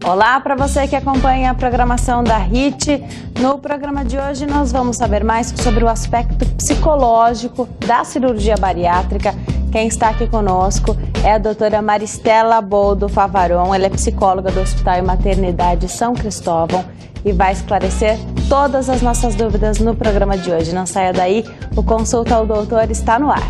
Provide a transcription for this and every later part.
Olá para você que acompanha a programação da HIT. No programa de hoje nós vamos saber mais sobre o aspecto psicológico da cirurgia bariátrica. Quem está aqui conosco é a doutora Maristela Boldo Favaron. Ela é psicóloga do Hospital e Maternidade São Cristóvão e vai esclarecer todas as nossas dúvidas no programa de hoje. Não saia daí, o Consulta ao Doutor está no ar.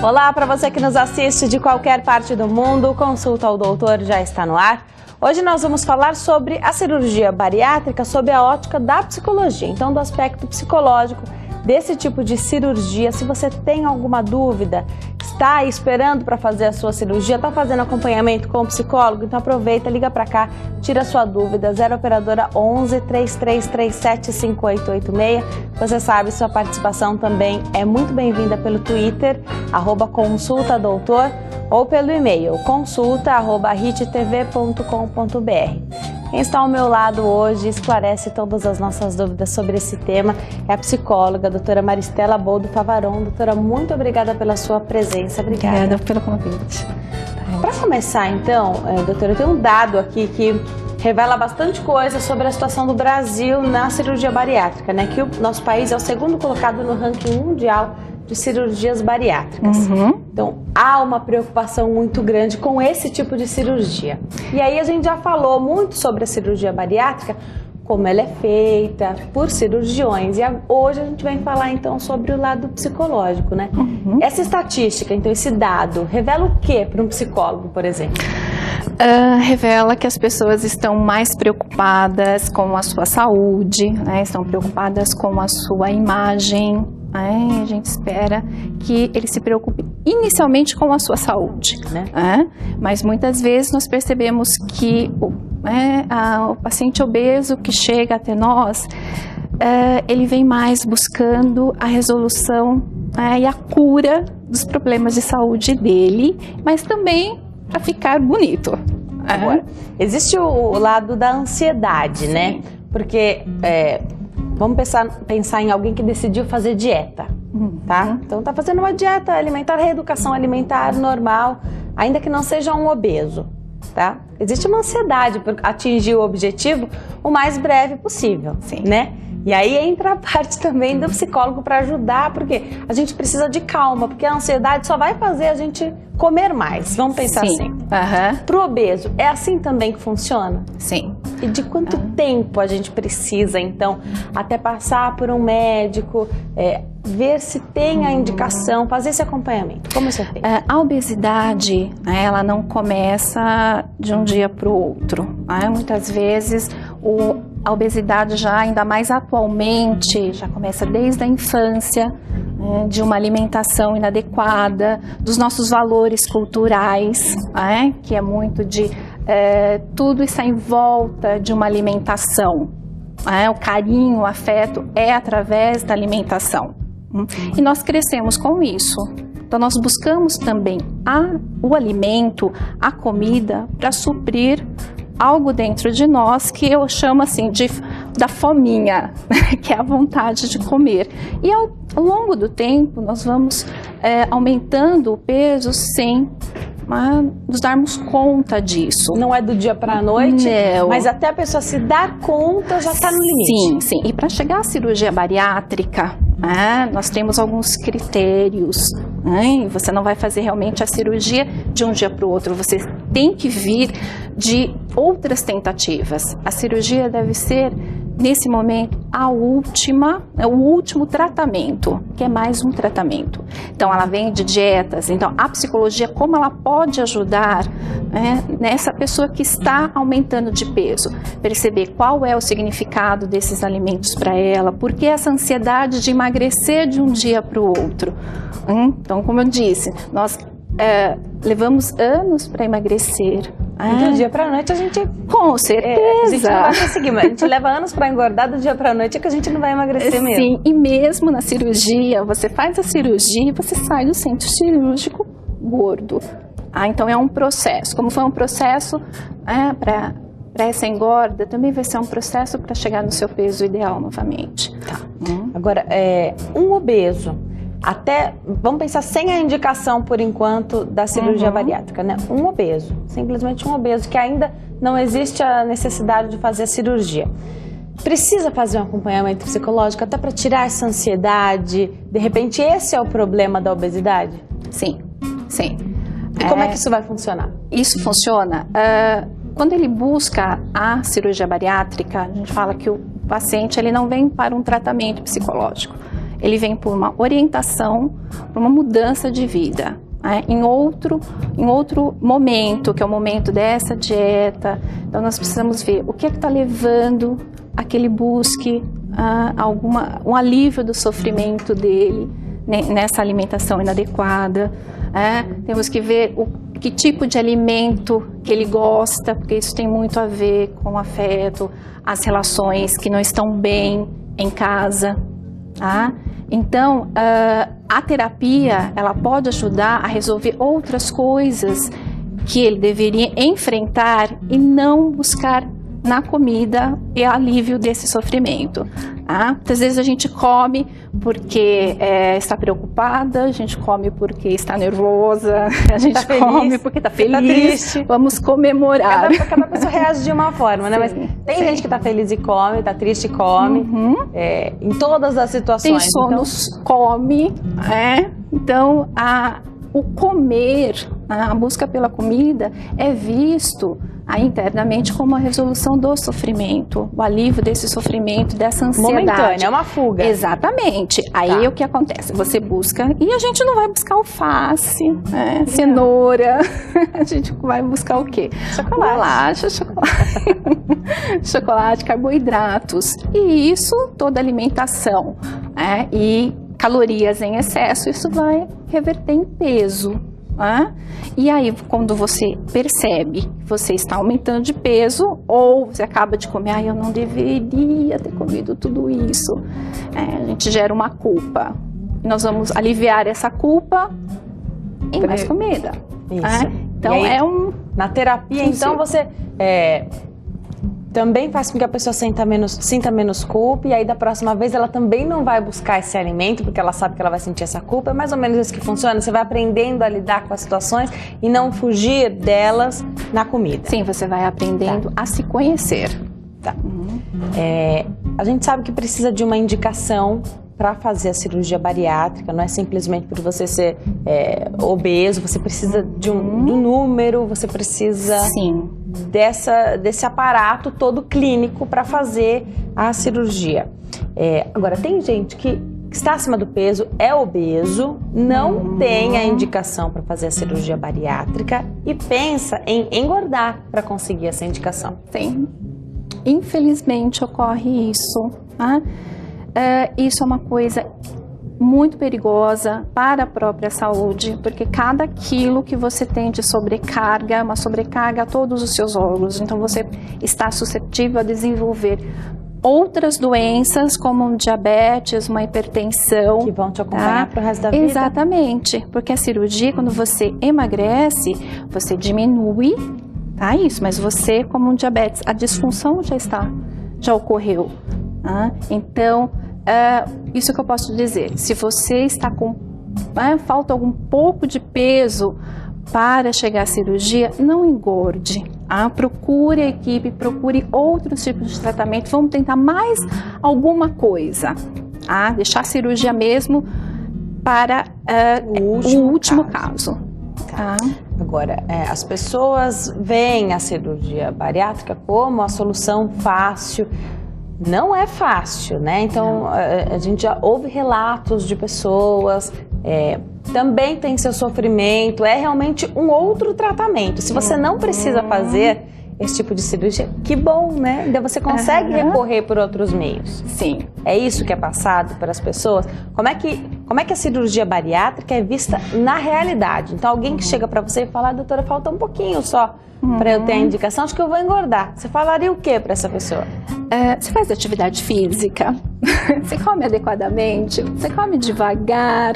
Olá para você que nos assiste de qualquer parte do mundo, o Consulta ao Doutor já está no ar. Hoje nós vamos falar sobre a cirurgia bariátrica sob a ótica da psicologia, então do aspecto psicológico desse tipo de cirurgia. Se você tem alguma dúvida, está aí esperando para fazer a sua cirurgia, está fazendo acompanhamento com o psicólogo, então aproveita, liga para cá, tira a sua dúvida, 0 operadora 11 3337 5886. Você sabe, sua participação também é muito bem-vinda pelo Twitter, @consultadoutor, ou pelo e-mail consulta@hittv.com.br. Quem está ao meu lado hoje esclarece todas as nossas dúvidas sobre esse tema é a psicóloga, a doutora Maristela Boldo Favaron. Doutora, muito obrigada pela sua presença. Obrigada pelo convite. Para começar, então, doutora, eu tenho um dado aqui que revela bastante coisa sobre a situação do Brasil na cirurgia bariátrica, né? Que o nosso país é o segundo colocado no ranking mundial de cirurgias bariátricas. Então, há uma preocupação muito grande com esse tipo de cirurgia. E aí a gente já falou muito sobre a cirurgia bariátrica, como ela é feita por cirurgiões. E hoje a gente vai falar então sobre o lado psicológico, né? Essa estatística, então esse dado, revela o que para um psicólogo, por exemplo? Revela que as pessoas estão mais preocupadas com a sua saúde, né? Estão preocupadas com a sua imagem. A gente espera que ele se preocupe inicialmente com a sua saúde, né? Mas muitas vezes nós percebemos que o paciente obeso que chega até nós, ele vem mais buscando a resolução e a cura dos problemas de saúde dele, mas também para ficar bonito. Agora, existe o lado da ansiedade, né? Porque vamos pensar em alguém que decidiu fazer dieta, tá? Então tá fazendo uma dieta alimentar, reeducação alimentar normal, ainda que não seja um obeso, tá? Existe uma ansiedade por atingir o objetivo o mais breve possível, né? E aí entra a parte também do psicólogo para ajudar, porque a gente precisa de calma, porque a ansiedade só vai fazer a gente comer mais, vamos pensar assim. Para o obeso, é assim também que funciona? Sim. E de quanto tempo a gente precisa, então, até passar por um médico, ver se tem a indicação, fazer esse acompanhamento? Como isso é feito? A obesidade, ela não começa de um dia para o outro. Muitas vezes a obesidade já, ainda mais atualmente, já começa desde a infância, de uma alimentação inadequada, dos nossos valores culturais, que é muito de tudo está em volta de uma alimentação. O carinho, o afeto é através da alimentação. E nós crescemos com isso. Então nós buscamos também o alimento, a comida, para suprir algo dentro de nós que eu chamo assim da fominha, que é a vontade de comer. E ao longo do tempo nós vamos aumentando o peso sem nos darmos conta disso. Não é do dia para a noite, não. Mas até a pessoa se dar conta já está no limite. Sim. E para chegar à cirurgia bariátrica, nós temos alguns critérios. Você não vai fazer realmente a cirurgia de um dia para o outro. Você tem que vir de outras tentativas. A cirurgia deve ser, nesse momento, o último tratamento, que é mais um tratamento. Então, ela vem de dietas. Então, a psicologia, como ela pode ajudar nessa pessoa que está aumentando de peso? Perceber qual é o significado desses alimentos para ela, por que essa ansiedade de emagrecer de um dia para o outro. Então, como eu disse, nós levamos anos para emagrecer. Do dia para a noite a gente... Com certeza. A gente não vai conseguir, mas a gente leva anos para engordar, do dia para a noite é que a gente não vai emagrecer mesmo. Sim, e mesmo na cirurgia, você faz a cirurgia e você sai do centro cirúrgico gordo. Então é um processo. Como foi um processo para essa engorda, também vai ser um processo para chegar no seu peso ideal novamente. Tá. Agora, um obeso, vamos pensar sem a indicação por enquanto da cirurgia bariátrica, né? Um obeso, simplesmente um obeso, que ainda não existe a necessidade de fazer a cirurgia. Precisa fazer um acompanhamento psicológico até para tirar essa ansiedade? De repente esse é o problema da obesidade? Sim, sim. E como é que isso vai funcionar? Isso funciona quando ele busca a cirurgia bariátrica. A gente fala que o paciente ele não vem para um tratamento psicológico, ele vem por uma orientação, por uma mudança de vida. Em outro momento, que é o momento dessa dieta. Então nós precisamos ver o que é que está levando a que ele busque um alívio do sofrimento dele, né, nessa alimentação inadequada. Temos que ver que tipo de alimento que ele gosta, porque isso tem muito a ver com o afeto, as relações que não estão bem em casa. Então, a terapia, ela pode ajudar a resolver outras coisas que ele deveria enfrentar e não buscar na comida e alívio desse sofrimento. Muitas vezes a gente come porque está preocupada, a gente come porque está nervosa, a gente come porque está feliz, triste. Vamos comemorar. Cada pessoa reage de uma forma, né? Mas tem gente que está feliz e come, está triste e come, em todas as situações. Tem sonos, come, Então, o comer, a busca pela comida é visto internamente como a resolução do sofrimento, o alívio desse sofrimento, dessa ansiedade. Momentânea, é uma fuga. Exatamente. Aí o que acontece? Você busca, e a gente não vai buscar alface, cenoura, a gente vai buscar o quê? Chocolate. Chocolate, carboidratos. E isso, toda alimentação, e calorias em excesso, isso vai reverter em peso. E aí, quando você percebe que você está aumentando de peso, ou você acaba de comer, eu não deveria ter comido tudo isso, a gente gera uma culpa. Nós vamos aliviar essa culpa em mais comida. Isso. Então, aí, na terapia, então, você também faz com que a pessoa sinta menos culpa, e aí da próxima vez ela também não vai buscar esse alimento, porque ela sabe que ela vai sentir essa culpa. É mais ou menos isso que funciona. Você vai aprendendo a lidar com as situações e não fugir delas na comida. Sim, você vai aprendendo a se conhecer. A gente sabe que precisa de uma indicação para fazer a cirurgia bariátrica, não é simplesmente por você ser obeso, você precisa de um número, você precisa desse aparato todo clínico para fazer a cirurgia. Agora, tem gente que está acima do peso, é obeso, não tem a indicação para fazer a cirurgia bariátrica e pensa em engordar para conseguir essa indicação. Sim, infelizmente ocorre isso, isso é uma coisa muito perigosa para a própria saúde, porque cada quilo que você tem de sobrecarga é uma sobrecarga a todos os seus órgãos, então você está suscetível a desenvolver outras doenças como diabetes, uma hipertensão. Que vão te acompanhar para o resto da vida. Exatamente, porque a cirurgia, quando você emagrece, você diminui, isso, mas você, como um diabetes, a disfunção já ocorreu. Então, isso que eu posso dizer, se você está com falta algum pouco de peso para chegar à cirurgia, não engorde. Procure a equipe, procure outros tipos de tratamento, vamos tentar mais alguma coisa. Deixar a cirurgia mesmo para o último caso. Agora, as pessoas veem a cirurgia bariátrica como a solução fácil. Não é fácil, né? Então, a gente já ouve relatos de pessoas, também tem seu sofrimento, é realmente um outro tratamento. Se você não precisa fazer esse tipo de cirurgia, que bom, né? Então você consegue recorrer por outros meios. Sim. É isso que é passado para as pessoas. Como é que a cirurgia bariátrica é vista na realidade? Então, alguém que chega para você e fala, doutora, falta um pouquinho só para eu ter a indicação, acho que eu vou engordar. Você falaria o que para essa pessoa? Você faz atividade física, você come adequadamente, você come devagar,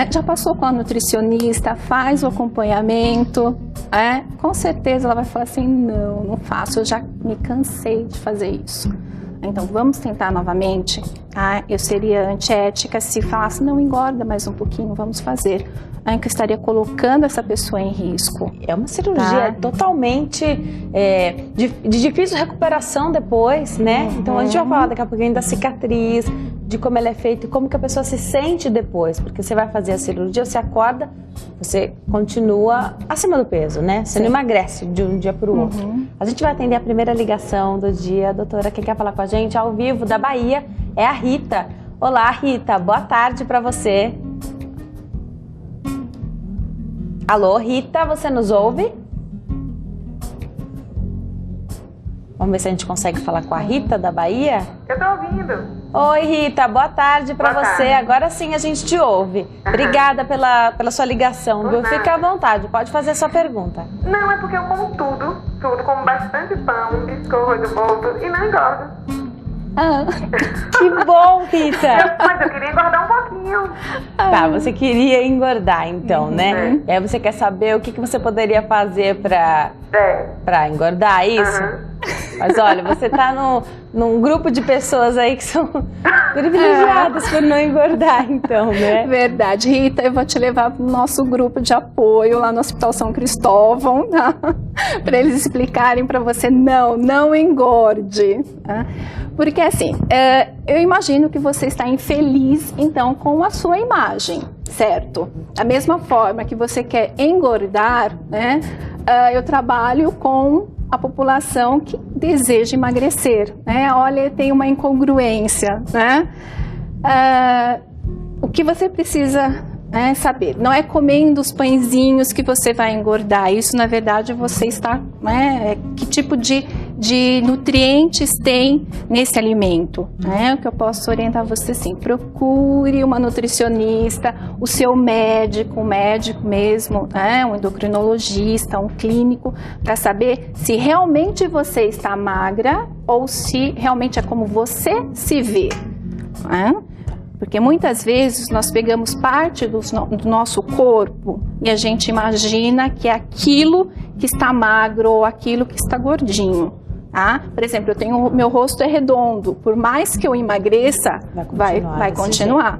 já passou com a nutricionista, faz o acompanhamento, com certeza ela vai falar assim, não faço, eu já me cansei de fazer isso. Então vamos tentar novamente. Eu seria antiética se falasse, não, engorda mais um pouquinho, vamos fazer. Que eu estaria colocando essa pessoa em risco. É uma cirurgia totalmente de difícil recuperação depois, né? Então a gente vai falar daqui a pouquinho da cicatriz, de como ela é feita e como que a pessoa se sente depois. Porque você vai fazer a cirurgia, você acorda, você continua acima do peso, né? Você não emagrece de um dia para o outro. A gente vai atender a primeira ligação do dia. Doutora, quem quer falar com a gente ao vivo da Bahia é a Rita. Olá, Rita, boa tarde para você. Alô, Rita, você nos ouve? Vamos ver se a gente consegue falar com a Rita da Bahia? Eu tô ouvindo. Oi, Rita, boa tarde para você. Tarde. Agora sim a gente te ouve. Obrigada pela sua ligação, viu? Fica à vontade, pode fazer a sua pergunta. Não, é porque eu como tudo, como bastante pão, biscoito, bolo e não engordo. Que bom, Rita! Mas eu queria engordar um pouquinho. Tá, você queria engordar então, né? E aí você quer saber o que você poderia fazer pra engordar, isso? Mas olha, você tá num grupo de pessoas aí que são privilegiadas por não engordar, então, né? Verdade. Rita, eu vou te levar para o nosso grupo de apoio lá no Hospital São Cristóvão, tá? Para eles explicarem para você, não engorde. Tá? Porque assim, eu imagino que você está infeliz, então, com a sua imagem, certo? Da mesma forma que você quer engordar, né? Eu trabalho com a população que deseja emagrecer, né? Olha, tem uma incongruência, né? O que você precisa saber, não é comendo os pãezinhos que você vai engordar, isso na verdade você está, que tipo de nutrientes tem nesse alimento, né? O que eu posso orientar você sim, procure uma nutricionista, o seu médico, um médico mesmo, um endocrinologista, um clínico, para saber se realmente você está magra ou se realmente é como você se vê, Porque muitas vezes nós pegamos parte do nosso corpo e a gente imagina que é aquilo que está magro ou aquilo que está gordinho. Por exemplo, meu rosto é redondo, por mais que eu emagreça, vai continuar.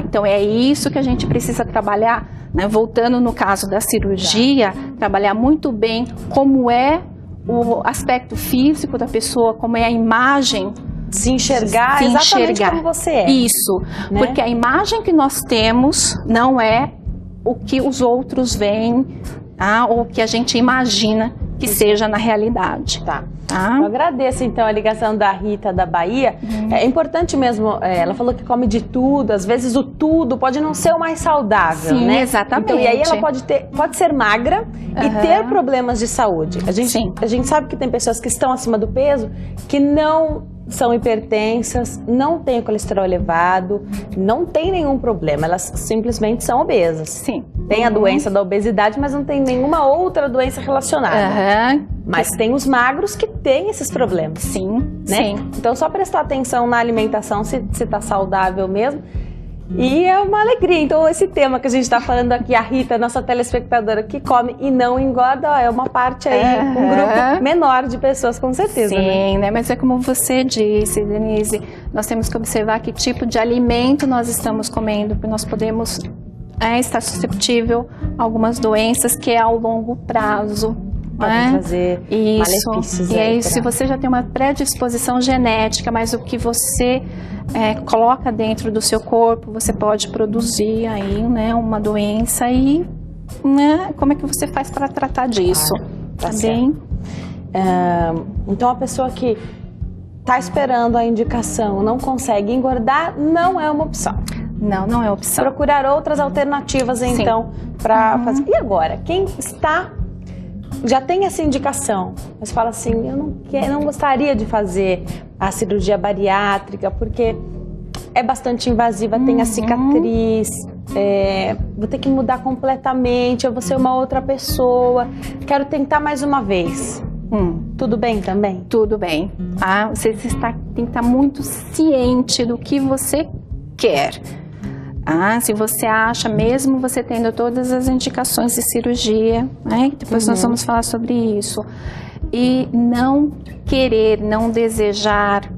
Então é isso que a gente precisa trabalhar, né? Voltando no caso da cirurgia, trabalhar muito bem como é o aspecto físico da pessoa, como é a imagem. Se enxergar exatamente como você é. Isso, né? Porque a imagem que nós temos não é o que os outros veem, ou o que a gente imagina que seja na realidade. Tá. Eu agradeço então a ligação da Rita da Bahia. É importante mesmo, ela falou que come de tudo, às vezes o tudo pode não ser o mais saudável, sim, né? Exatamente. Então, e aí ela pode ser magra e ter problemas de saúde. A gente sabe que tem pessoas que estão acima do peso que não são hipertensas, não têm colesterol elevado, não tem nenhum problema, elas simplesmente são obesas. Sim. Tem a doença da obesidade, mas não tem nenhuma outra doença relacionada. Mas tem os magros que têm esses problemas. Sim, né? sim. Então só prestar atenção na alimentação, se está saudável mesmo. E é uma alegria. Então esse tema que a gente está falando aqui, a Rita, nossa telespectadora, que come e não engorda, é uma parte aí, um grupo menor de pessoas, com certeza. Sim, né? Mas é como você disse, Denise, nós temos que observar que tipo de alimento nós estamos comendo, porque nós podemos estar susceptível a algumas doenças que é ao longo prazo. Podem trazer malefícios. E aí, se você já tem uma predisposição genética, mas o que você coloca dentro do seu corpo, você pode produzir aí, né, uma doença e, né, como é que você faz para tratar disso? Tá bem? Então, a pessoa que está esperando a indicação, não consegue engordar, não é uma opção. Não é opção. Procurar outras alternativas, então, para fazer. E agora, quem já tem essa indicação, mas fala assim, eu não gostaria de fazer a cirurgia bariátrica porque é bastante invasiva, tem a cicatriz, vou ter que mudar completamente, eu vou ser uma outra pessoa, quero tentar mais uma vez. Tudo bem também? Tudo bem. Você tem que estar muito ciente do que você quer. Se você acha, mesmo você tendo todas as indicações de cirurgia, né? Depois nós vamos falar sobre isso. E não querer, não desejar,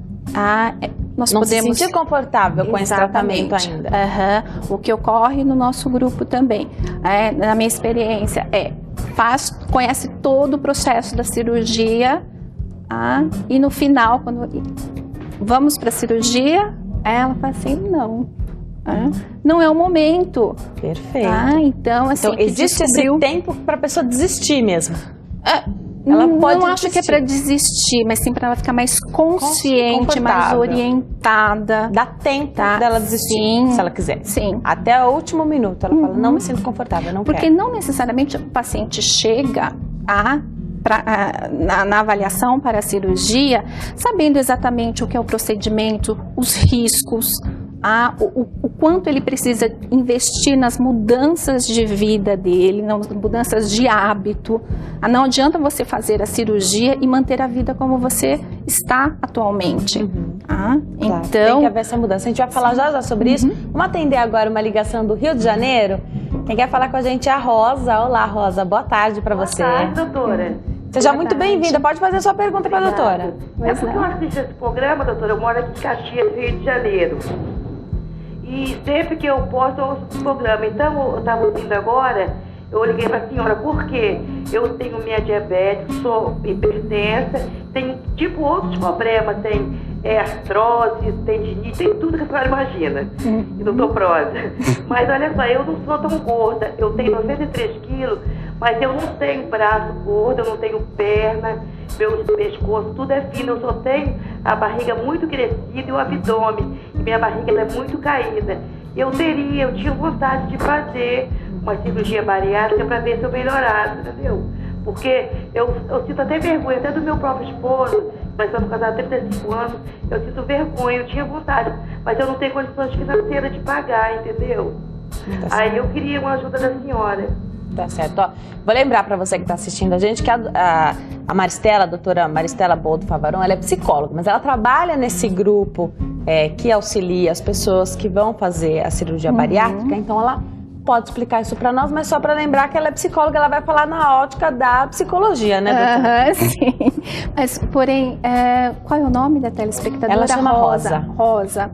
nós não podemos se sentir confortável com esse tratamento ainda. O que ocorre no nosso grupo também, na minha experiência, conhece todo o processo da cirurgia, e no final, quando vamos para a cirurgia, ela fala assim, não é o momento. Perfeito. Então, assim, então existe esse tempo para a pessoa desistir mesmo. Ela pode não acho que é para desistir, mas sim para ela ficar mais consciente, mais orientada. Dá tempo dela desistir, se ela quiser. Sim. Até o último minuto, ela fala, não me sinto confortável, não quero. Porque não necessariamente o paciente chega na avaliação para a cirurgia, sabendo exatamente o que é o procedimento, os riscos, o quanto ele precisa investir nas mudanças de vida dele, nas mudanças de hábito. Não adianta você fazer a cirurgia e manter a vida como você está atualmente. Claro, então tem que haver essa mudança. A gente vai falar já sobre isso. Vamos atender agora uma ligação do Rio de Janeiro. Quem quer falar com a gente é a Rosa. Olá, Rosa. Boa tarde para você. Boa tarde, doutora. Seja muito bem-vinda. Pode fazer sua pergunta para a doutora. É porque eu assisto esse programa, doutora. Eu moro aqui em Caxias, Rio de Janeiro. E sempre que eu posso, eu ouço esse programa. Então, eu estava ouvindo agora, eu liguei para a senhora, porque eu tenho minha diabetes, sou hipertensa, tenho tipo outros problemas, tem artrose, tendinite, tem tudo que a senhora imagina, endometriose. Mas olha só, eu não sou tão gorda, eu tenho 93 quilos, mas eu não tenho braço gordo, eu não tenho perna, meu pescoço, tudo é fino, eu só tenho a barriga muito crescida e o abdômen, e minha barriga ela é muito caída. Eu tinha vontade de fazer uma cirurgia bariátrica para ver se eu melhorasse, entendeu? Porque eu sinto até vergonha, até do meu próprio esposo, nós estamos casados há 35 anos, eu sinto vergonha, eu tinha vontade, mas eu não tenho condições financeiras de pagar, entendeu? Aí eu queria uma ajuda da senhora. Tá certo. Ó, vou lembrar para você que está assistindo a gente que a Maristela, a doutora Maristela Boldo Favaron, ela é psicóloga, mas ela trabalha nesse grupo que auxilia as pessoas que vão fazer a cirurgia bariátrica, então ela pode explicar isso para nós, mas só para lembrar que ela é psicóloga, ela vai falar na ótica da psicologia, né, doutora? Sim. Mas, porém, qual é o nome da telespectadora? Ela chama Rosa. Rosa.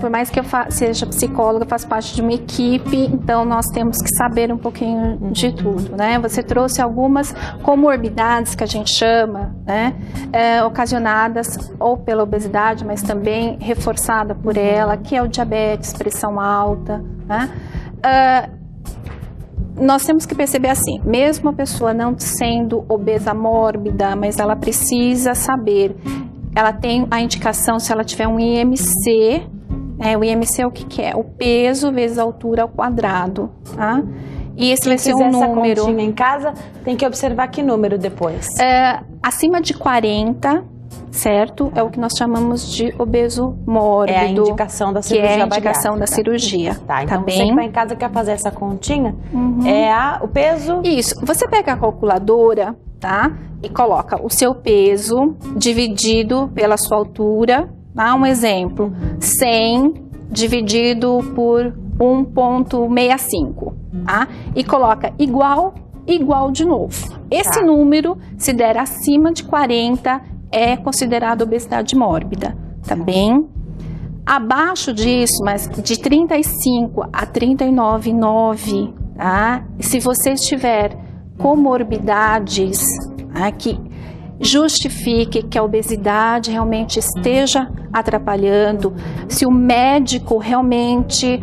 Por mais que eu seja psicóloga, eu faço parte de uma equipe, então nós temos que saber um pouquinho de tudo, né? Você trouxe algumas comorbidades que a gente chama, né? Ocasionadas ou pela obesidade, mas também reforçada por ela, que é o diabetes, pressão alta, né? Nós temos que perceber assim, mesmo a pessoa não sendo obesa mórbida, mas ela precisa saber, ela tem a indicação se ela tiver um IMC, o IMC é o que é? O peso vezes a altura ao quadrado, tá? E esse vai ser um número. Quem em casa tem que observar que número depois? Acima de 40, certo? É o que nós chamamos de obeso mórbido. É a indicação da cirurgia bariátrica. Que é a indicação da cirurgia. Tá, então você que vai em casa quer fazer essa continha, o peso... Isso, você pega a calculadora, tá? E coloca o seu peso dividido pela sua altura, tá? Um exemplo, 100 dividido por 1,65, tá? E coloca igual de novo. Esse número, se der acima de 40, é considerado obesidade mórbida, tá bem? Abaixo disso, mas de 35 a 39,9, tá? Se você tiver comorbidades, que justifique que a obesidade realmente esteja atrapalhando, se o médico realmente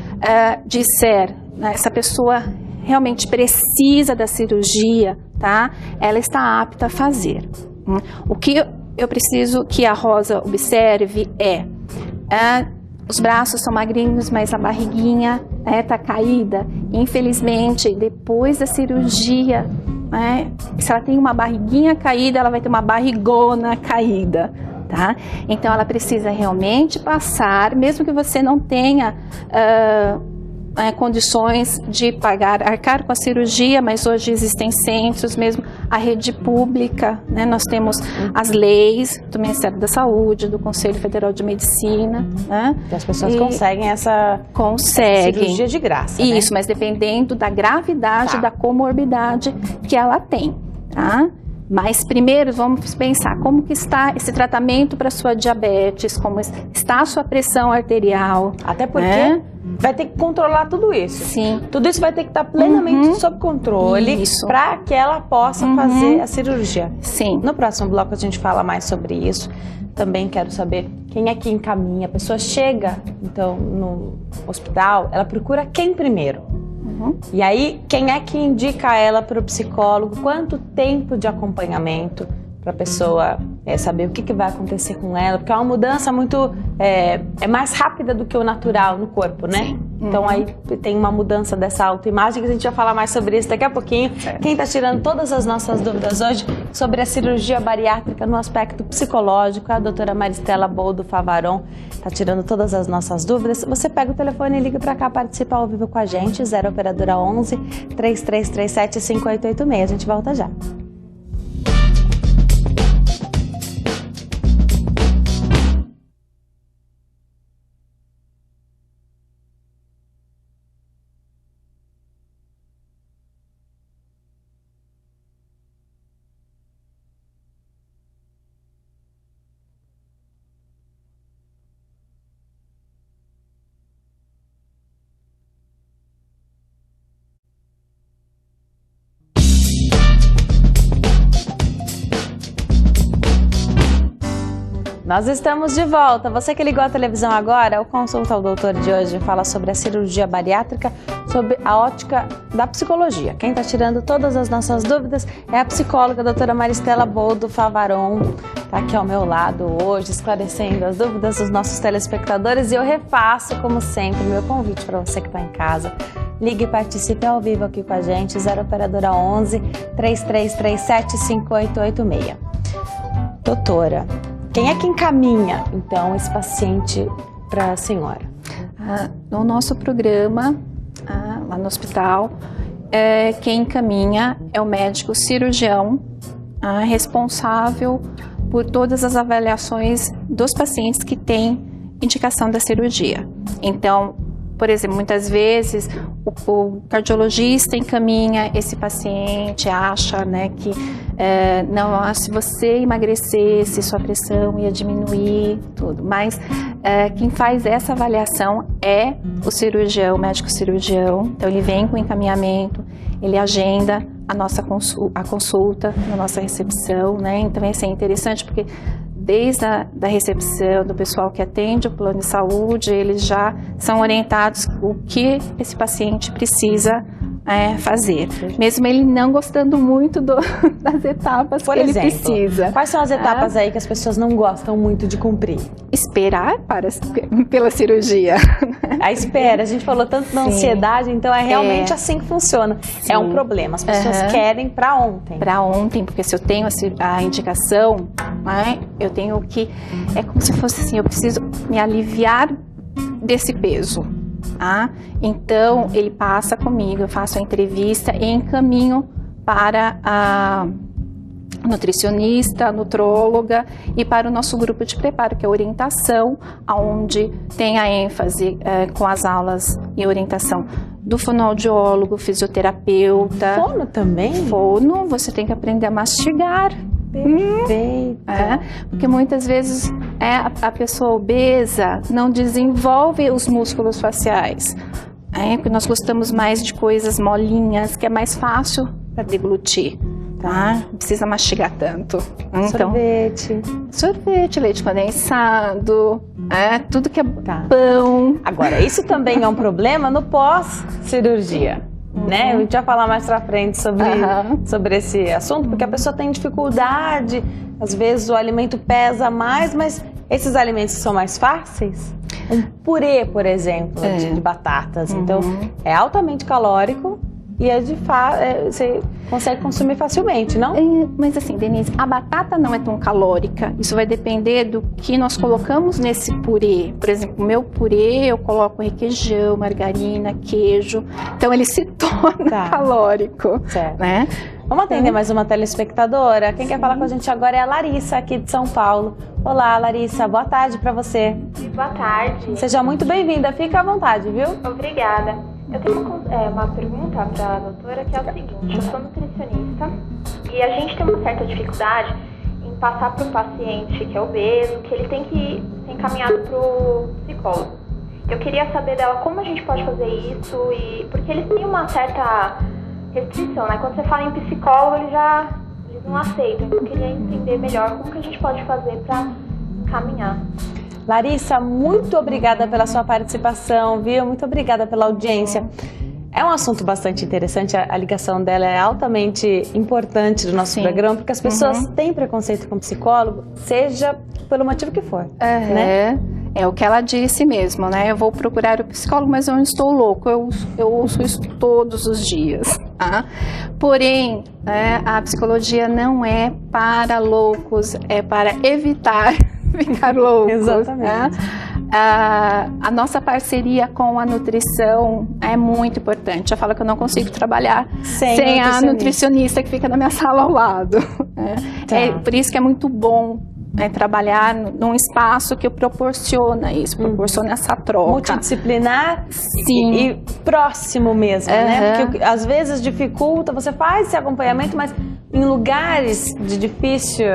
disser, essa pessoa realmente precisa da cirurgia, tá? Ela está apta a fazer. O que eu preciso que a Rosa observe os braços são magrinhos, mas a barriguinha está caída. Infelizmente, depois da cirurgia, se ela tem uma barriguinha caída, ela vai ter uma barrigona caída, tá? Então, ela precisa realmente passar, mesmo que você não tenha condições de arcar com a cirurgia, mas hoje existem centros, mesmo a rede pública, né? Nós temos as leis do Ministério da Saúde, do Conselho Federal de Medicina, né? Que as pessoas conseguem essa cirurgia de graça, né? Isso, mas dependendo da gravidade, da comorbidade que ela tem, tá? Mas primeiro vamos pensar como que está esse tratamento para sua diabetes, como está a sua pressão arterial. Até porque vai ter que controlar tudo isso. Sim. Tudo isso vai ter que estar plenamente sob controle para que ela possa fazer a cirurgia. Sim. No próximo bloco a gente fala mais sobre isso. Também quero saber quem é que encaminha. A pessoa chega, então, no hospital, ela procura quem primeiro? E aí, quem é que indica ela para o psicólogo? Quanto tempo de acompanhamento para a pessoa saber o que vai acontecer com ela? Porque é uma mudança muito... é mais rápida do que o natural no corpo, né? Sim. Então aí tem uma mudança dessa autoimagem, que a gente vai falar mais sobre isso daqui a pouquinho. Certo. Quem está tirando todas as nossas dúvidas hoje sobre a cirurgia bariátrica no aspecto psicológico, a doutora Maristela Boldo Favaron está tirando todas as nossas dúvidas. Você pega o telefone e liga para cá, participa ao vivo com a gente, 0 operadora 11 3337 5886. A gente volta já. Nós estamos de volta. Você que ligou a televisão agora, o Consulta ao Doutor de hoje fala sobre a cirurgia bariátrica, sobre a ótica da psicologia. Quem está tirando todas as nossas dúvidas é a psicóloga, a doutora Maristela Boldo Favaron. Está aqui ao meu lado hoje, esclarecendo as dúvidas dos nossos telespectadores. E eu refaço, como sempre, o meu convite para você que está em casa. Ligue e participe ao vivo aqui com a gente, 0 operadora 11 3337 5886. Doutora, quem é que encaminha, então, esse paciente para a senhora? No nosso programa, lá no hospital, quem encaminha é o médico cirurgião, responsável por todas as avaliações dos pacientes que têm indicação da cirurgia. Então, por exemplo, muitas vezes o cardiologista encaminha esse paciente, acha, né, que não, se você emagrecesse, sua pressão ia diminuir, tudo. Mas quem faz essa avaliação é o cirurgião, o médico cirurgião. Então ele vem com encaminhamento, ele agenda a consulta na nossa recepção, né? Então isso é interessante porque desde a recepção do pessoal que atende o plano de saúde, eles já são orientados o que esse paciente precisa fazer, mesmo ele não gostando muito das etapas que ele precisa. Quais são as etapas aí que as pessoas não gostam muito de cumprir? Esperar pela cirurgia. A espera, a gente falou tanto da ansiedade, então é realmente assim que funciona. Sim. É um problema, as pessoas querem para ontem. Para ontem, porque se eu tenho a indicação, eu tenho que, é como se fosse assim, eu preciso me aliviar desse peso. Então ele passa comigo, eu faço a entrevista e encaminho para a nutricionista, a nutróloga e para o nosso grupo de preparo, que é a orientação, onde tem a ênfase com as aulas e orientação do fonoaudiólogo, fisioterapeuta. Fono também? Fono, você tem que aprender a mastigar. Perfeito. Porque muitas vezes a pessoa obesa não desenvolve os músculos faciais. Porque nós gostamos mais de coisas molinhas, que é mais fácil para deglutir. Não precisa mastigar tanto. Então, sorvete, leite condensado, tudo que é pão. Agora, isso também é um problema no pós-cirurgia. Né? A gente vai falar mais pra frente sobre esse assunto, porque a pessoa tem dificuldade, às vezes o alimento pesa mais, mas esses alimentos são mais fáceis. Um purê, por exemplo, de batatas, então é altamente calórico, e você consegue consumir facilmente, não? Mas assim, Denise, a batata não é tão calórica. Isso vai depender do que nós colocamos nesse purê. Por exemplo, o meu purê eu coloco requeijão, margarina, queijo. Então ele se torna calórico. Certo. Né? Vamos atender mais uma telespectadora. Quem quer falar com a gente agora é a Larissa, aqui de São Paulo. Olá, Larissa. Boa tarde para você. Boa tarde. Seja muito bem-vinda. Fica à vontade, viu? Obrigada. Eu tenho uma pergunta para a doutora, que é o seguinte. Eu sou nutricionista e a gente tem uma certa dificuldade em passar para o paciente que é obeso, que ele tem que ser encaminhado para o psicólogo. Eu queria saber dela como a gente pode fazer isso, porque eles têm uma certa restrição, né? Quando você fala em psicólogo, eles não aceitam. Então eu queria entender melhor como que a gente pode fazer para caminhar. Larissa, muito obrigada pela sua participação, viu? Muito obrigada pela audiência. É um assunto bastante interessante, a ligação dela é altamente importante do nosso programa, porque as pessoas têm preconceito com psicólogo, seja pelo motivo que for, né? É o que ela disse mesmo, né? Eu vou procurar o psicólogo, mas eu não estou louco, eu ouço isso todos os dias. Tá? Porém, a psicologia não é para loucos, é para evitar ficar loucos. Exatamente. Né? A nossa parceria com a nutrição é muito importante. Eu falo que eu não consigo trabalhar sem a nutricionista que fica na minha sala ao lado. É por isso que é muito bom trabalhar num espaço que proporciona isso, proporciona essa troca. Multidisciplinar e próximo mesmo, né? Porque às vezes dificulta, você faz esse acompanhamento, mas em lugares de difícil,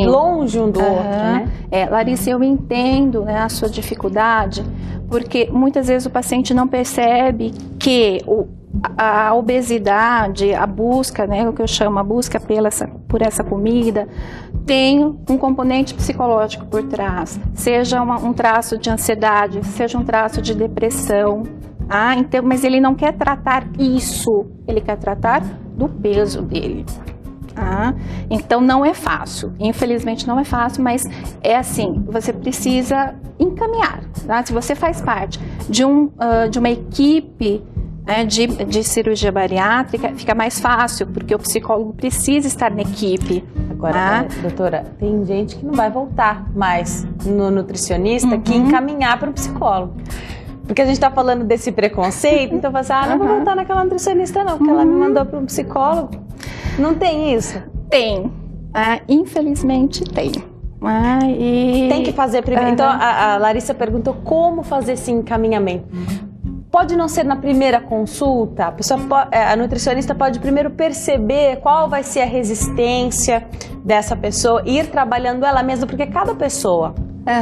longe um do outro, né? Larissa, eu entendo, né, a sua dificuldade, porque muitas vezes o paciente não percebe que a obesidade, a busca, né, o que eu chamo a busca por essa comida, tem um componente psicológico por trás, seja um traço de ansiedade, seja um traço de depressão. Então, mas ele não quer tratar isso, ele quer tratar do peso dele. Então não é fácil, infelizmente não é fácil, mas é assim, você precisa encaminhar. Tá? Se você faz parte de uma equipe de cirurgia bariátrica, fica mais fácil, porque o psicólogo precisa estar na equipe. Agora, doutora, tem gente que não vai voltar mais no nutricionista que encaminhar para o psicólogo. Porque a gente está falando desse preconceito, então você não vou voltar naquela nutricionista não, porque ela me mandou para um psicólogo. Não tem isso? Tem. Infelizmente tem. Tem que fazer primeiro. Então a Larissa perguntou como fazer esse encaminhamento. Pode não ser na primeira consulta, a nutricionista pode primeiro perceber qual vai ser a resistência dessa pessoa e ir trabalhando ela mesma, porque cada pessoa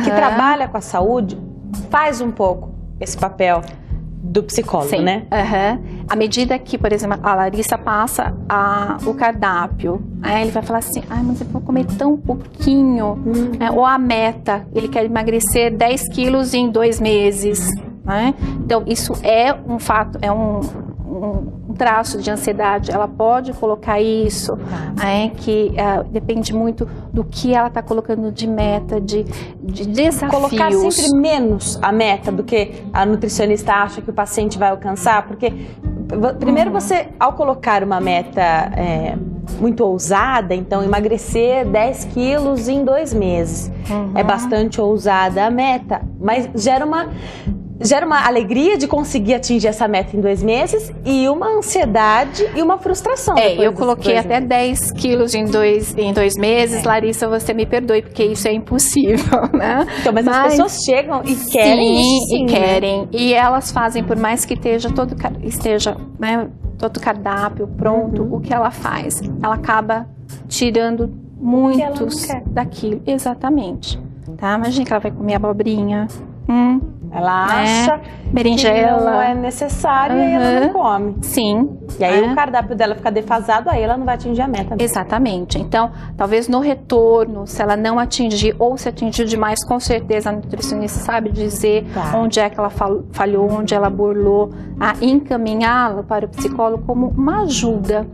que trabalha com a saúde faz um pouco esse papel do psicólogo, né? À medida que, por exemplo, a Larissa passa o cardápio, ele vai falar assim, mas eu vou comer tão pouquinho, ou a meta, ele quer emagrecer 10 quilos em 2 meses, Então, isso é um fato, é um traço de ansiedade, ela pode colocar isso, que depende muito do que ela está colocando de meta, de desafios. Colocar sempre menos a meta do que a nutricionista acha que o paciente vai alcançar, porque primeiro você, ao colocar uma meta muito ousada, então emagrecer 10 quilos em 2 meses, é bastante ousada a meta, mas gera uma alegria de conseguir atingir essa meta em 2 meses e uma ansiedade e uma frustração. Eu coloquei até 10 quilos em 2 meses. Larissa, você me perdoe, porque isso é impossível, né? Então, mas as pessoas chegam e querem isso, sim, querem. Né? E elas fazem, por mais que esteja todo o cardápio pronto, o que ela faz? Ela acaba tirando muitos daquilo. Exatamente. Tá? Imagina que ela vai comer abobrinha. Ela acha berinjela, que não é necessário e aí ela não come. Sim. E aí o cardápio dela fica defasado, aí ela não vai atingir a meta. Exatamente. Então, talvez no retorno, se ela não atingir ou se atingir demais, com certeza a nutricionista sabe dizer onde é que ela falhou, onde ela burlou, encaminhá-la para o psicólogo como uma ajuda,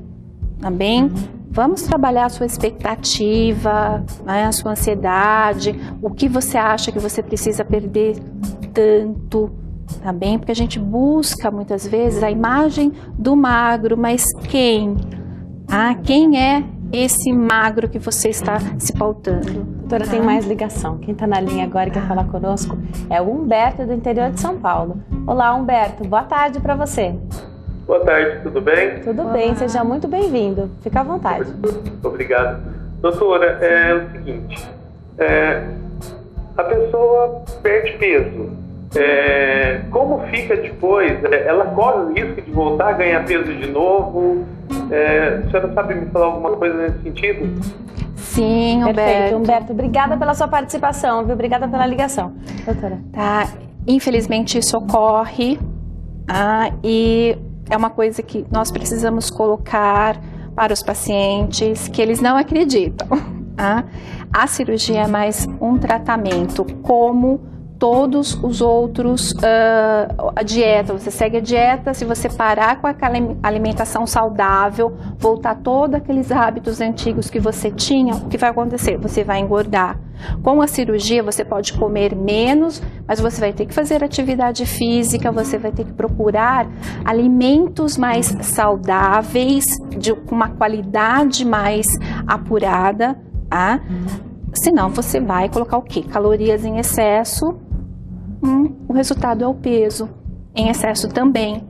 tá bem? Vamos trabalhar a sua expectativa, a sua ansiedade, o que você acha que você precisa perder tanto, tá bem? Porque a gente busca muitas vezes a imagem do magro, mas quem? Quem é esse magro que você está se pautando? Doutora, tem mais ligação. Quem está na linha agora e quer falar conosco é o Humberto, do interior de São Paulo. Olá, Humberto. Boa tarde para você. Boa tarde, tudo bem? Tudo bem, seja muito bem-vindo. Fica à vontade. Obrigado. Doutora, é o seguinte, a pessoa perde peso. Como fica depois? Ela corre o risco de voltar a ganhar peso de novo? A senhora sabe me falar alguma coisa nesse sentido? Sim, Humberto. Perfeito, Humberto. Obrigada pela sua participação, viu? Obrigada pela ligação. Doutora. Tá, infelizmente isso ocorre, e é uma coisa que nós precisamos colocar para os pacientes que eles não acreditam. A cirurgia é mais um tratamento, como todos os outros, a dieta. Você segue a dieta, se você parar com aquela alimentação saudável, voltar todos aqueles hábitos antigos que você tinha, o que vai acontecer? Você vai engordar. Com a cirurgia você pode comer menos, mas você vai ter que fazer atividade física, você vai ter que procurar alimentos mais saudáveis, com uma qualidade mais apurada, senão você vai colocar o quê? Calorias em excesso, o resultado é o peso em excesso também.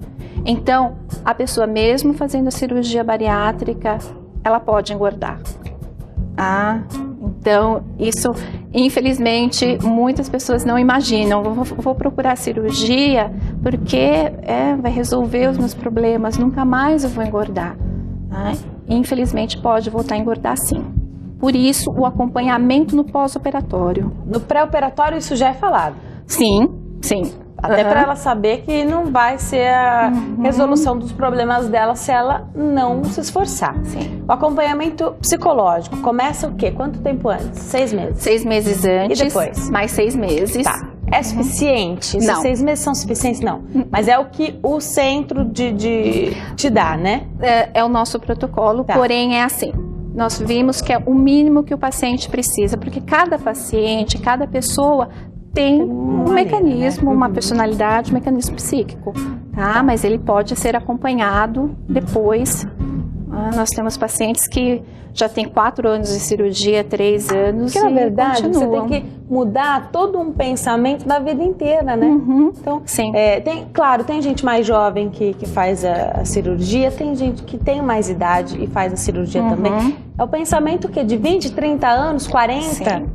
Então, a pessoa mesmo fazendo a cirurgia bariátrica, ela pode engordar. Então, isso, infelizmente, muitas pessoas não imaginam. Vou procurar cirurgia porque vai resolver os meus problemas, nunca mais eu vou engordar. Infelizmente, pode voltar a engordar sim. Por isso, o acompanhamento no pós-operatório. No pré-operatório isso já é falado? Sim, sim. Até para ela saber que não vai ser a resolução dos problemas dela se ela não se esforçar. Sim. O acompanhamento psicológico começa o quê? Quanto tempo antes? 6 meses? 6 meses antes. E depois? Mais 6 meses. Tá. É suficiente? Não. Esses 6 meses são suficientes? Não. Mas é o que o centro te dá, né? É o nosso protocolo, Tá. Porém é assim. Nós vimos que é o mínimo que o paciente precisa, porque cada paciente, cada pessoa tem um mecanismo, uma personalidade, um mecanismo psíquico, tá? Mas ele pode ser acompanhado depois. Nós temos pacientes que já têm 4 anos de cirurgia, 3 anos. Porque, na verdade, continuam. você tem que mudar todo um pensamento da vida inteira, né? Então, Sim. Claro, tem gente mais jovem que faz a cirurgia, tem gente que tem mais idade e faz a cirurgia também. É o pensamento que de 20, 30 anos, 40? Sim.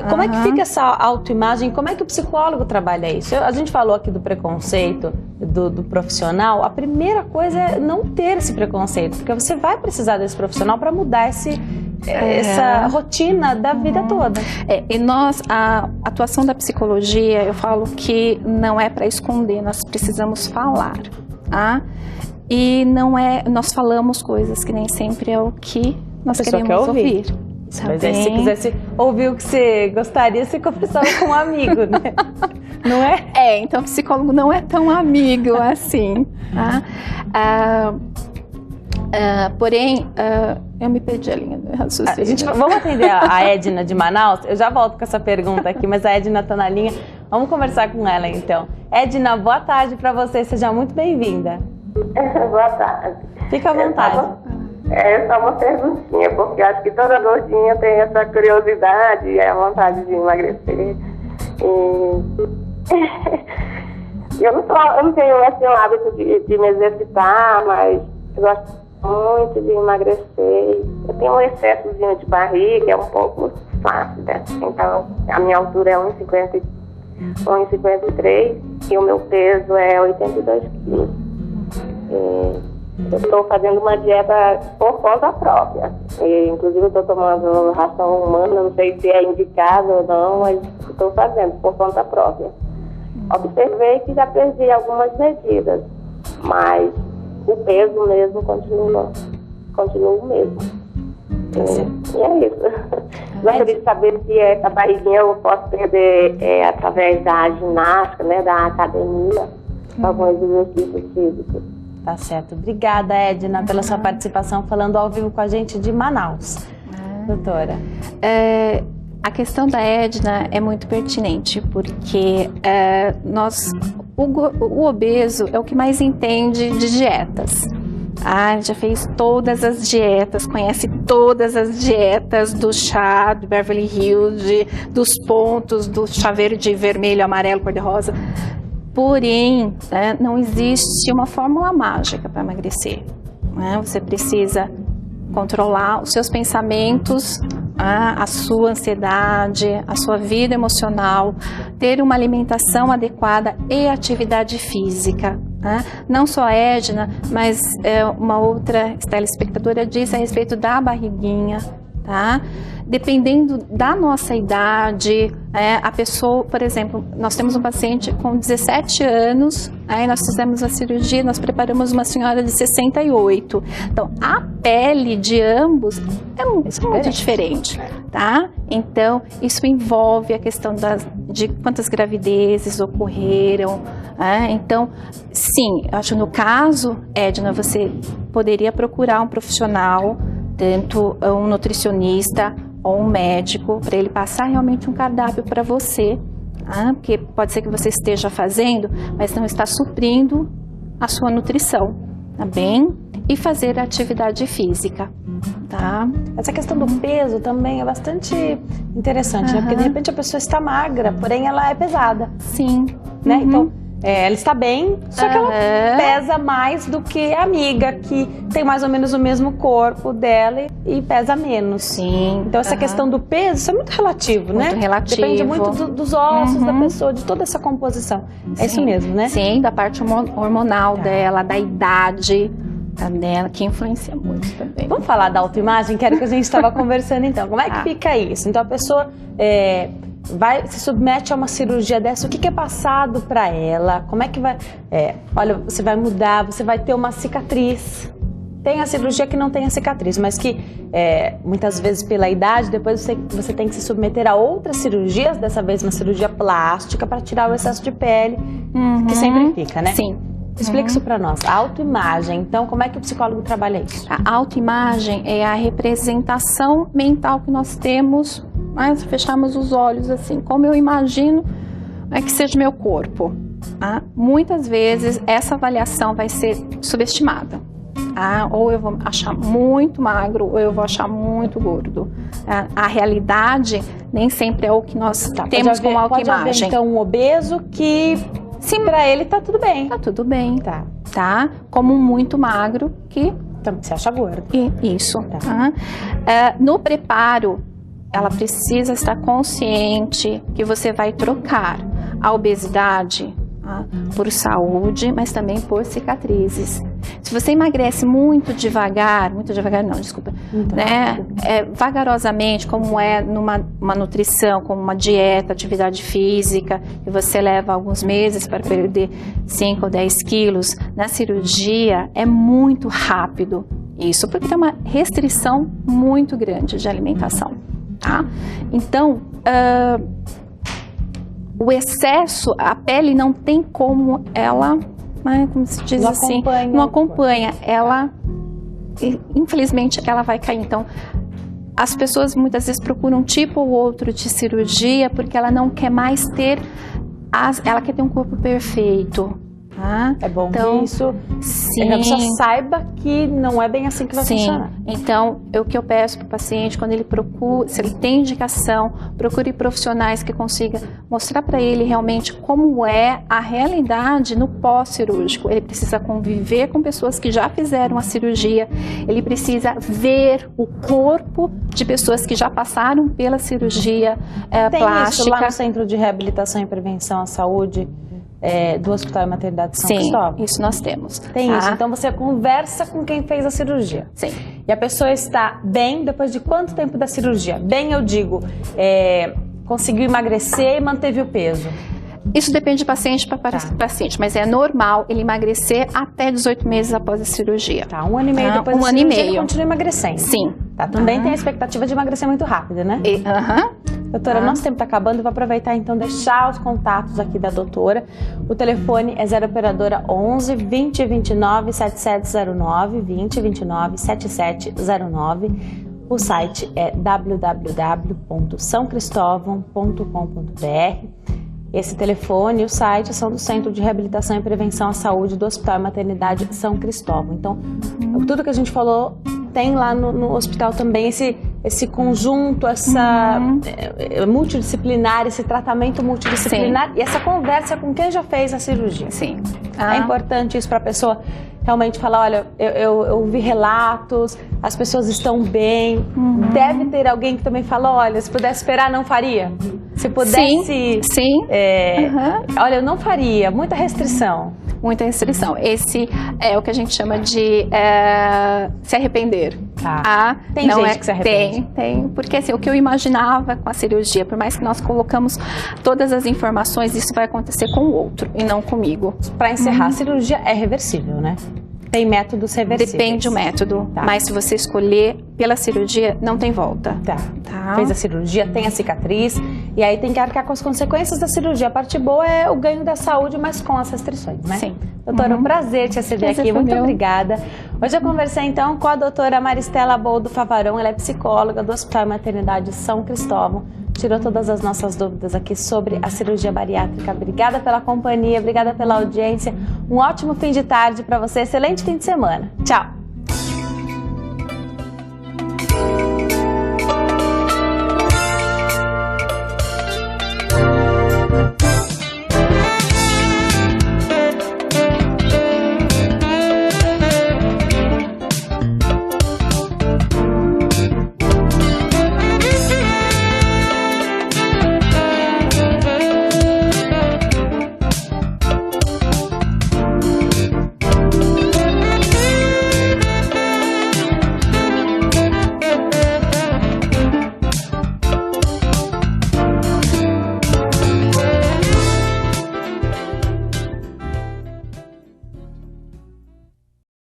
Como é que fica essa autoimagem? Como é que o psicólogo trabalha isso? A gente falou aqui do preconceito do profissional. A primeira coisa é não ter esse preconceito, porque você vai precisar desse profissional para mudar essa rotina da vida toda. E a atuação da psicologia, eu falo que não é para esconder, nós precisamos falar, E nós falamos coisas que nem sempre é o que nós queremos ouvir. Mas se quisesse ouvir o que você gostaria, você conversava com um amigo, né? Não é? Então o psicólogo não é tão amigo assim. Porém, eu me perdi a linha do raciocínio. Vamos atender a Edna de Manaus? Eu já volto com essa pergunta aqui, mas a Edna está na linha. Vamos conversar com ela então. Edna, boa tarde para você, seja muito bem-vinda. Boa tarde. Fica à vontade. É só uma perguntinha, porque acho que toda gordinha tem essa curiosidade e a vontade de emagrecer. Eu não tenho assim, o hábito de me exercitar, mas eu gosto muito de emagrecer. Eu tenho um excessozinho de barriga, é um pouco fácil, né? Então, a minha altura é 1,53 e o meu peso é 82 quilos. Eu estou fazendo uma dieta por conta própria. Inclusive, eu estou tomando ração humana, não sei se é indicado ou não, mas estou fazendo por conta própria. Observei que já perdi algumas medidas, mas o peso mesmo continua o mesmo. E é isso. Gostaria de saber se essa barriguinha eu posso perder através da ginástica, né, da academia, alguns exercícios físicos. Tá certo. Obrigada, Edna, pela sua participação, falando ao vivo com a gente de Manaus. Doutora. A questão da Edna é muito pertinente, porque o obeso é o que mais entende de dietas. Já fez todas as dietas, conhece todas as dietas do chá, do Beverly Hills, dos pontos, do chá verde, vermelho, amarelo, cor-de-rosa. Porém, não existe uma fórmula mágica para emagrecer. Você precisa controlar os seus pensamentos, a sua ansiedade, a sua vida emocional, ter uma alimentação adequada e atividade física. Não só a Edna, mas uma outra telespectadora disse a respeito da barriguinha, tá? Dependendo da nossa idade, a pessoa, por exemplo, nós temos um paciente com 17 anos, nós fizemos a cirurgia, nós preparamos uma senhora de 68. Então, a pele de ambos é muito diferente, tá? Então, isso envolve a questão de quantas gravidezes ocorreram. Então, sim, eu acho no caso, Edna, você poderia procurar um profissional, tanto um nutricionista ou um médico, para ele passar realmente um cardápio para você, porque pode ser que você esteja fazendo, mas não está suprindo a sua nutrição, tá bem? E fazer atividade física, tá? Essa questão do peso também é bastante interessante, né? Porque de repente a pessoa está magra, porém ela é pesada. Sim. Né? Então, ela está bem, só que ela pesa mais do que a amiga que tem mais ou menos o mesmo corpo dela e pesa menos. Sim. Então essa questão do peso, isso é muito relativo, né? Muito relativo. Depende muito dos ossos da pessoa, de toda essa composição. É isso mesmo, né? Sim, da parte hormonal dela, da idade dela, que influencia muito também. Vamos falar da autoimagem, que era o que a gente estava conversando então. Como é que fica isso? Então a pessoa se submete a uma cirurgia dessa, o que é passado para ela? Como é que vai... olha, você vai mudar, você vai ter uma cicatriz. Tem a cirurgia que não tem a cicatriz, mas que muitas vezes pela idade, depois você tem que se submeter a outras cirurgias, dessa vez uma cirurgia plástica para tirar o excesso de pele, que sempre fica, né? Sim. Explica isso para nós. A autoimagem, então, como é que o psicólogo trabalha isso? A autoimagem é a representação mental que nós temos, mas fechamos os olhos assim, como eu imagino que seja meu corpo. Muitas vezes essa avaliação vai ser subestimada. Ou eu vou achar muito magro, ou eu vou achar muito gordo. A realidade nem sempre é o que nós temos como autoimagem. Pode haver, então, um obeso que... Sim, pra ele tá tudo bem. Tá tudo bem. Tá? Como um muito magro que... Então, você acha gordo. Isso. Tá. No preparo, ela precisa estar consciente que você vai trocar a obesidade por saúde, mas também por cicatrizes. Se você emagrece muito devagar não, desculpa, vagarosamente, como numa nutrição, como uma dieta, atividade física, e você leva alguns meses para perder 5 ou 10 quilos, na cirurgia é muito rápido isso, porque tem uma restrição muito grande de alimentação, tá? Então, o excesso, a pele não tem como ela, como se diz assim, não acompanha, ela, infelizmente, ela vai cair. Então, as pessoas muitas vezes procuram um tipo ou outro de cirurgia porque ela não quer mais ter, ela quer ter um corpo perfeito. É bom que isso a pessoa saiba que não é bem assim que vai funcionar. Então, o que eu peço para o paciente, quando ele procura, se ele tem indicação, procure profissionais que consigam mostrar para ele realmente como é a realidade no pós-cirúrgico. Ele precisa conviver com pessoas que já fizeram a cirurgia, ele precisa ver o corpo de pessoas que já passaram pela cirurgia plástica. Tem isso lá no Centro de Reabilitação e Prevenção à Saúde do Hospital e Maternidade São Cristóvão? Sim, isso nós temos. Tem isso, então você conversa com quem fez a cirurgia. Sim. E a pessoa está bem depois de quanto tempo da cirurgia? Bem, eu digo, conseguiu emagrecer e manteve o peso. Isso depende de paciente para paciente, mas é normal ele emagrecer até 18 meses após a cirurgia. Tá, 1 ano e meio depois da cirurgia ele continua emagrecendo. Sim. Tá, também tem a expectativa de emagrecer muito rápido, né? Doutora, nosso tempo está acabando, vou aproveitar então deixar os contatos aqui da doutora. O telefone é 0 operadora 11 20 29 7709, 20 29 7709. O site é www.saocristovão.com.br. Esse telefone e o site são do Centro de Reabilitação e Prevenção à Saúde do Hospital e Maternidade São Cristóvão. Então, tudo que a gente falou tem lá no hospital também esse conjunto, essa multidisciplinar, esse tratamento multidisciplinar. Sim. E essa conversa com quem já fez a cirurgia. Sim. É importante isso para a pessoa realmente falar, olha, eu vi relatos, as pessoas estão bem. Deve ter alguém que também fala, olha, se pudesse esperar, não faria. Se pudesse... Sim. Olha, eu não faria, muita restrição. Muita restrição. Esse é o que a gente chama de se arrepender. Tá. Tem gente que se arrepende? Tem. Porque assim, o que eu imaginava com a cirurgia, por mais que nós colocamos todas as informações, isso vai acontecer com o outro e não comigo. Para encerrar, a cirurgia é reversível, né? Tem métodos reversíveis. Depende do método, mas se você escolher pela cirurgia, não tem volta. Tá. Fez a cirurgia, tem a cicatriz, e aí tem que arcar com as consequências da cirurgia. A parte boa é o ganho da saúde, mas com as restrições, né? Sim. Doutora, um prazer te receber aqui, muito obrigada. Hoje eu conversei então com a doutora Maristela Boldo Favarão, ela é psicóloga do Hospital e Maternidade São Cristóvão. Tirou todas as nossas dúvidas aqui sobre a cirurgia bariátrica. Obrigada pela companhia, obrigada pela audiência. Um ótimo fim de tarde para você, excelente fim de semana. Tchau!